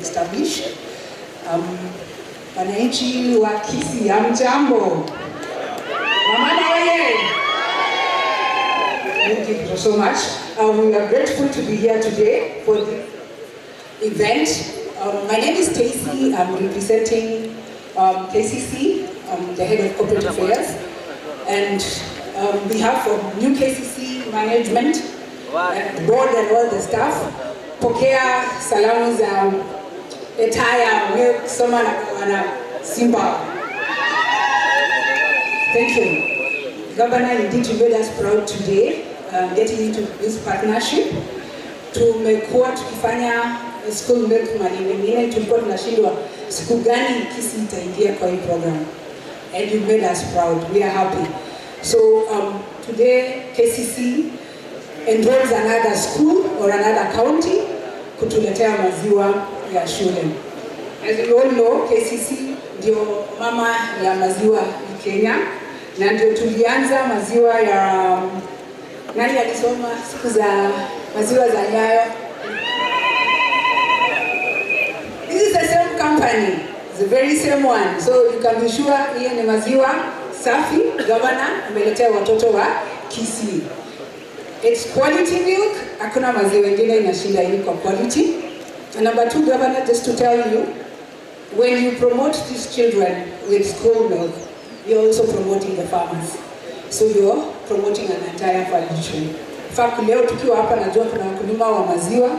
establish. Wananchi wa Kisii, hamjambo? Mama oye! Thank you so much. We are grateful to be here today for the event. My name is Stacey. I'm representing KCC, the head of corporate affairs, and on behalf of new KCC management, board and all the staff, pokea salamu za Etaya Milk Soma na Simba. Thank you. Governor, indeed you made us proud today, getting into this partnership. Tumekuwa tukifanya school milk mali mengine, tulikuwa tunashindwa siku gani Kisii itaingia kwa hii program. And you made us proud. We are happy. So today KCC enrolls another school or another county kutuletea maziwa ya shule. As you all know, KCC ndio mama ya maziwa ya Kenya, na ndio tulianza maziwa ya nani alisoma siku za maziwa za Nyayo. This is the same company, it's the very same one, so you can be sure hii ni maziwa safi. Governor ameletea watoto wa Kisii. It's quality milk. Hakuna maziwa mengine inashinda hii kwa quality. And number two, Governor, just to tell you, when you promote these children with school milk, you're also promoting the farmers. So you're promoting an entire value chain. In fact, leo tukiwa hapa najua kuna wakulima wa maziwa,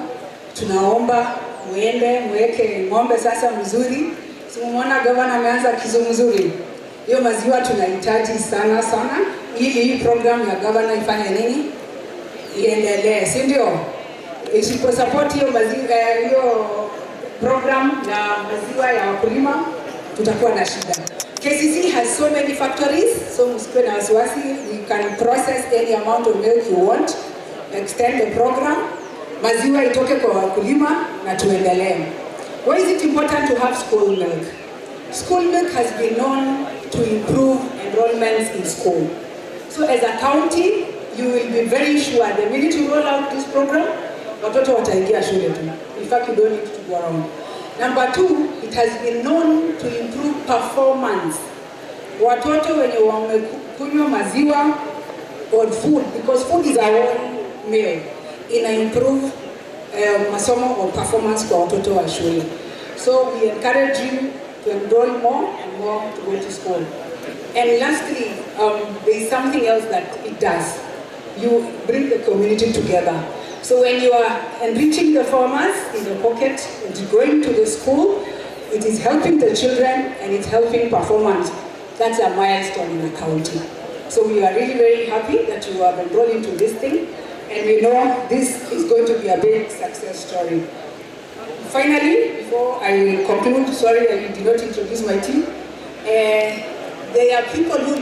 tunaomba muende mweke ng'ombe sasa mzuri. Si mumeona Governor ameanza kizunguzuri. Hiyo maziwa tunahitaji sana sana ili hii program ya Governor ifanye nini? Iendelee, si ndio? Isipo support hiyo maziwa hiyo program na maziwa ya wakulima tutakuwa na shida. KCC has so many factories, so msikuwe na wasiwasi. We can process any amount of milk you want, extend the program, maziwa itoke kwa wakulima na tuendelee. Why is it important to have school milk? School milk has been known to improve enrollments in school. So as a county, you will be very sure the minute you roll out this program, watoto wataingia shule tu. In fact, you don't need to go around. Number two, it has been known to improve performance. Watoto wenye wamekunywa maziwa or food, because food is our own meal, ina improve masomo or performance kwa watoto wa shule. So we encourage you to enroll more and more to go to school. And lastly, there is something else that it does. You bring the community together. So when you are enriching the farmers in the pocket and going to the school, it is helping the children and it's helping performance. That's a milestone in the county. So we are really very happy that you have enrolled into this thing, and we know this is going to be a big success story. Finally, before I conclude, sorry I did not introduce my team. There are people who